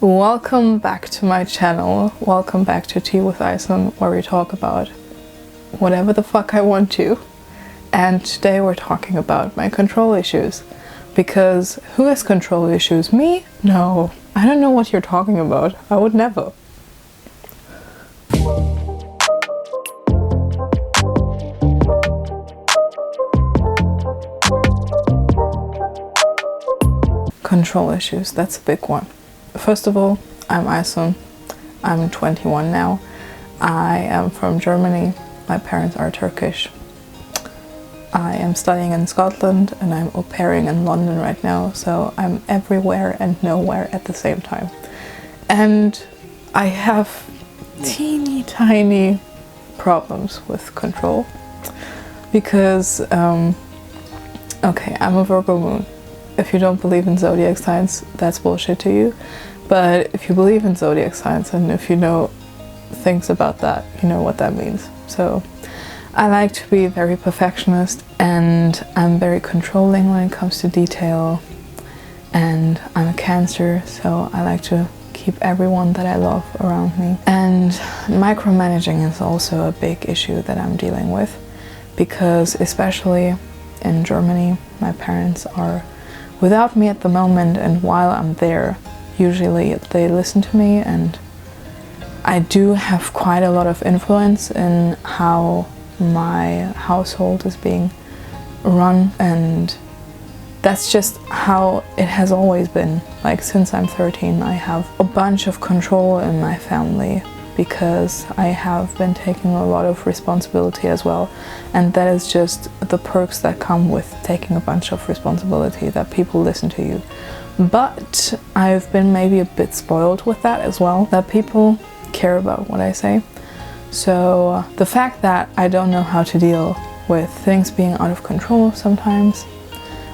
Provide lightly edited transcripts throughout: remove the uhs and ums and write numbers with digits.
Welcome back to my channel. Welcome back to Tea with Aysun, where we talk about whatever the fuck I want to. And today we're talking about my control issues. Because who has control issues? Me? No. I don't know what you're talking about. I would never. Control issues, that's a big one. First of all, I'm Aysun. I'm 21 now. I am from Germany. My parents are Turkish. I am studying in Scotland and I'm au pairing in London right now, so I'm everywhere and nowhere at the same time. And I have teeny tiny problems with control because, okay, I'm a Virgo moon. If you don't believe in zodiac signs, that's bullshit to you. But if you believe in zodiac signs and if you know things about that, you know what that means. So I like to be very perfectionist and I'm very controlling when it comes to detail. And I'm a Cancer, so I like to keep everyone that I love around me. And micromanaging is also a big issue that I'm dealing with, because especially in Germany, my parents are without me at the moment, and while I'm there, usually they listen to me, and I do have quite a lot of influence in how my household is being run, and that's just how it has always been. Like since I'm 13, I have a bunch of control in my family because I have been taking a lot of responsibility as well, and that is just the perks that come with taking a bunch of responsibility, that people listen to you. But I've been maybe a bit spoiled with that as well, that people care about what I say. So the fact that I don't know how to deal with things being out of control sometimes,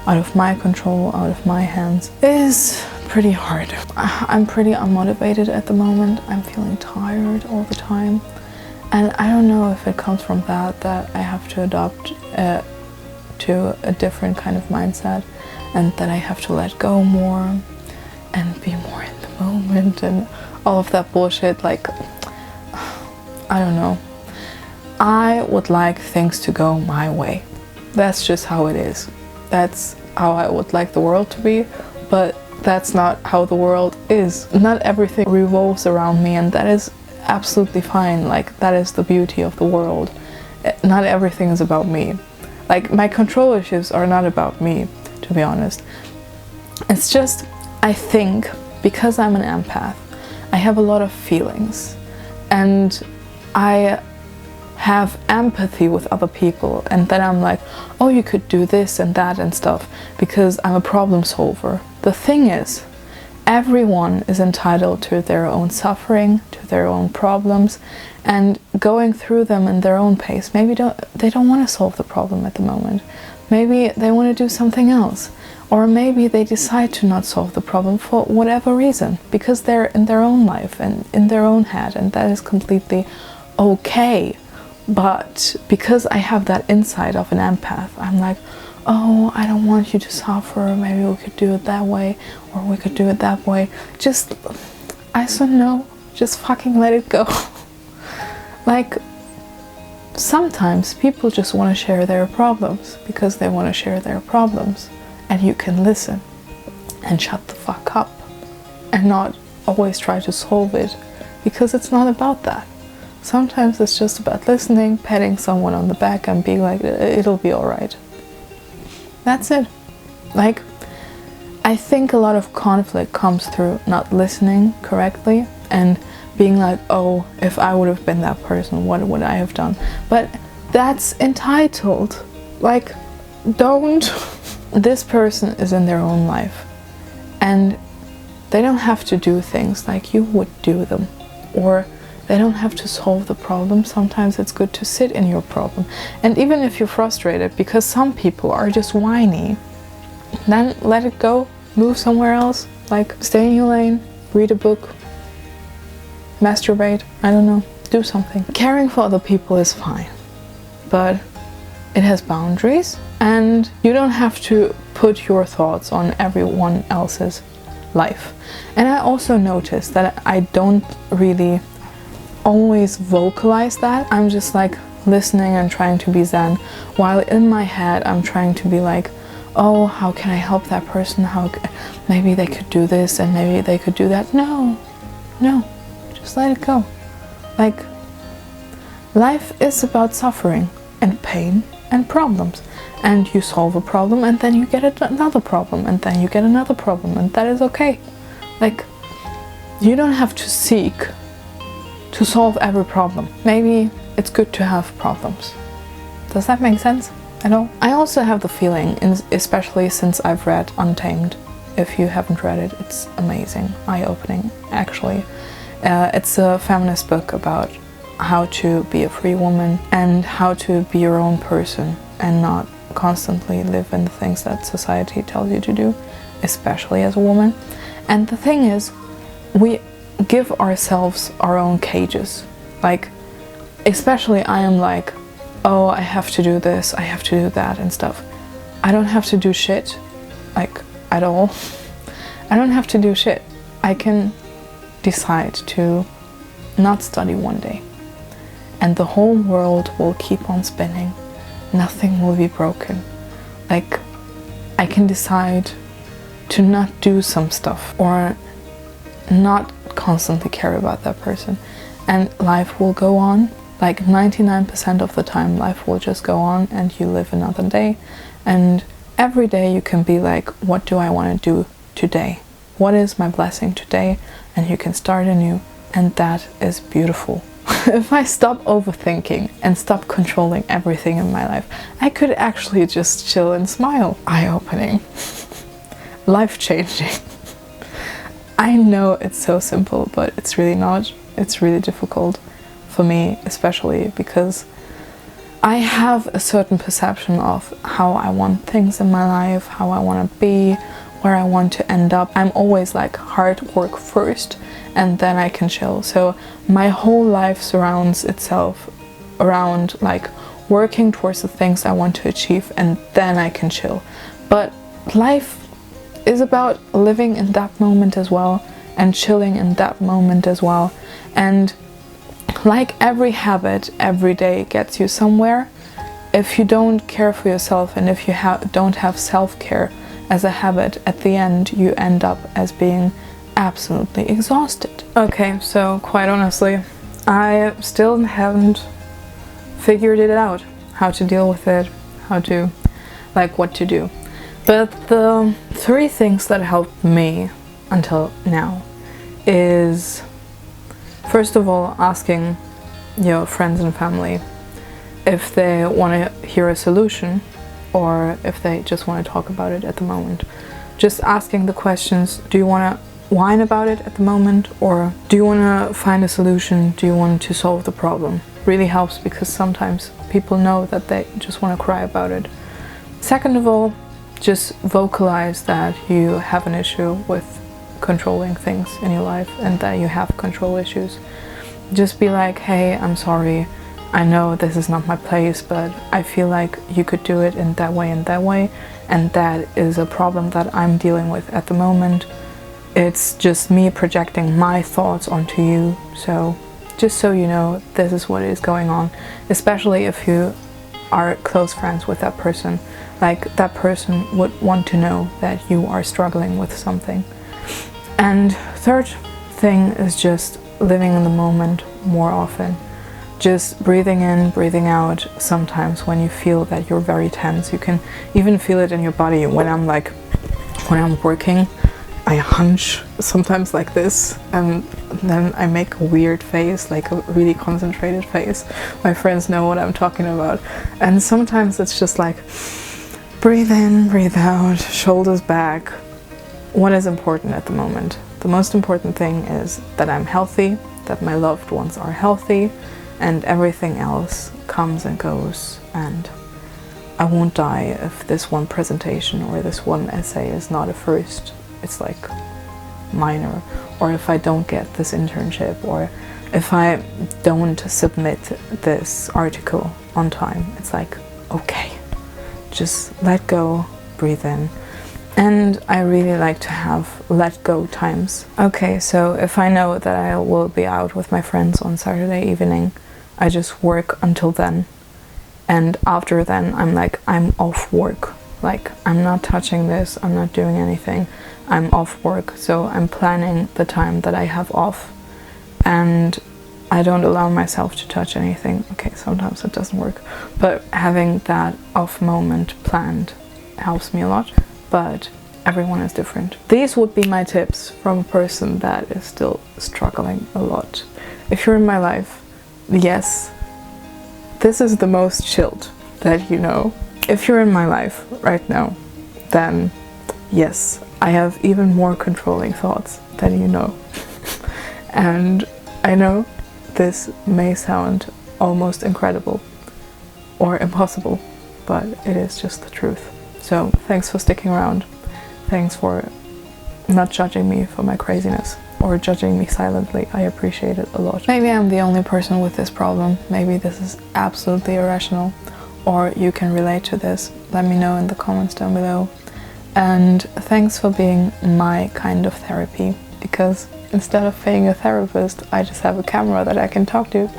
out of my control, out of my hands, is pretty hard. I'm pretty unmotivated at the moment. I'm feeling tired all the time. And I don't know if it comes from that I have to adopt to a different kind of mindset, and that I have to let go more and be more in the moment and all of that bullshit. Like, I don't know. I would like things to go my way. That's just how it is. That's how I would like the world to be, but that's not how the world is. Not everything revolves around me, and that is absolutely fine. Like, that is the beauty of the world. Not everything is about me. Like, my control issues are not about me, to be honest. It's just, I think, because I'm an empath, I have a lot of feelings, and I have empathy with other people, and then I'm like, oh, you could do this and that and stuff, because I'm a problem solver. The thing is, everyone is entitled to their own suffering, to their own problems, and going through them in their own pace. Maybe they don't want to solve the problem at the moment. Maybe they want to do something else. Or maybe they decide to not solve the problem for whatever reason, because they're in their own life and in their own head, and that is completely okay. But because I have that insight of an empath, I'm like, oh, I don't want you to suffer. Maybe we could do it that way, or we could do it that way. Just, I said no, just fucking let it go. Like, sometimes people just want to share their problems because they want to share their problems, and you can listen and shut the fuck up and not always try to solve it, because it's not about that. Sometimes it's just about listening, patting someone on the back and being like, it'll be alright. That's it. Like, I think a lot of conflict comes through not listening correctly and being like, oh, if I would have been that person, what would I have done? But that's entitled. Like, don't. This person is in their own life, and they don't have to do things like you would do them, or they don't have to solve the problem. Sometimes it's good to sit in your problem. And even if you're frustrated, because some people are just whiny, then let it go, move somewhere else, like stay in your lane, read a book, masturbate, I don't know, do something. Caring for other people is fine, but it has boundaries, and you don't have to put your thoughts on everyone else's. life. And I also noticed that I don't really always vocalize that. I'm just like listening and trying to be zen, while in my head I'm trying to be like, oh, how can I help that person? Maybe they could do this and maybe they could do that. No, just let it go. Like, life is about suffering and pain and problems, and you solve a problem and then you get another problem and then you get another problem, and that is okay. Like, you don't have to seek to solve every problem. Maybe it's good to have problems. Does that make sense at all? I also have the feeling, especially since I've read Untamed. If you haven't read it, it's amazing, eye-opening actually. It's a feminist book about how to be a free woman and how to be your own person and not constantly live in the things that society tells you to do, especially as a woman. And the thing is, we give ourselves our own cages. Like, especially I am like, oh, I have to do this, I have to do that and stuff. I don't have to do shit, like, at all. I don't have to do shit. I can decide to not study one day, and the whole world will keep on spinning. Nothing will be broken. Like, I can decide to not do some stuff or not constantly care about that person, and life will go on. Like 99% of the time life will just go on and you live another day, and every day you can be like, what do I want to do today? What is my blessing today? And you can start anew, and that is beautiful. If I stop overthinking and stop controlling everything in my life, I could actually just chill and smile. Eye-opening. Life-changing. I know it's so simple, but it's really not. It's really difficult for me, especially because I have a certain perception of how I want things in my life, how I want to be, where I want to end up. I'm always like hard work first, and then I can chill. So my whole life surrounds itself around like working towards the things I want to achieve, and then I can chill. But life is about living in that moment as well, and chilling in that moment as well. And like every habit, every day gets you somewhere. If you don't care for yourself, and if you don't have self-care as a habit, at the end you end up as being absolutely exhausted. Okay, so quite honestly, I still haven't figured it out, how to deal with it, what to do. But the 3 things that helped me until now is, first of all, asking your friends and family if they want to hear a solution or if they just want to talk about it at the moment. Just asking the questions, do you want to whine about it at the moment, or do you want to find a solution? Do you want to solve the problem? Really helps, because sometimes people know that they just want to cry about it. Second of all, just vocalize that you have an issue with controlling things in your life and that you have control issues. Just be like, hey, I'm sorry, I know this is not my place, but I feel like you could do it in that way and that way, and that is a problem that I'm dealing with at the moment. It's just me projecting my thoughts onto you, so just so you know, this is what is going on, especially if you are close friends with that person. Like, that person would want to know that you are struggling with something. And third thing is just living in the moment more often. Just breathing in, breathing out. Sometimes when you feel that you're very tense, you can even feel it in your body. When I'm working, I hunch sometimes like this, and then I make a weird face, like a really concentrated face. My friends know what I'm talking about. And sometimes it's just like, breathe in, breathe out, shoulders back. What is important at the moment? The most important thing is that I'm healthy, that my loved ones are healthy, and everything else comes and goes, and I won't die if this one presentation or this one essay is not a first. It's like minor, or if I don't get this internship, or if I don't submit this article on time. It's like, okay, just let go, breathe in, And I really like to have let go times. Okay, so if I know that I will be out with my friends on Saturday evening, I just work until then. And after then, I'm off work. Like, I'm not touching this, I'm not doing anything. I'm off work, so I'm planning the time that I have off. And I don't allow myself to touch anything. Okay, sometimes it doesn't work. But having that off moment planned helps me a lot. But everyone is different. These would be my tips from a person that is still struggling a lot. If you're in my life, yes, this is the most chilled that you know. If you're in my life right now, then yes, I have even more controlling thoughts than you know. And I know this may sound almost incredible or impossible, but it is just the truth. So thanks for sticking around. Thanks for not judging me for my craziness or judging me silently. I appreciate it a lot. Maybe I'm the only person with this problem. Maybe this is absolutely irrational, or you can relate to this. Let me know in the comments down below. And thanks for being my kind of therapy, because instead of paying a therapist, I just have a camera that I can talk to.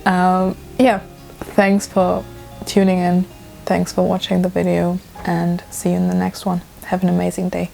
Yeah, thanks for tuning in. Thanks for watching the video, and see you in the next one. Have an amazing day.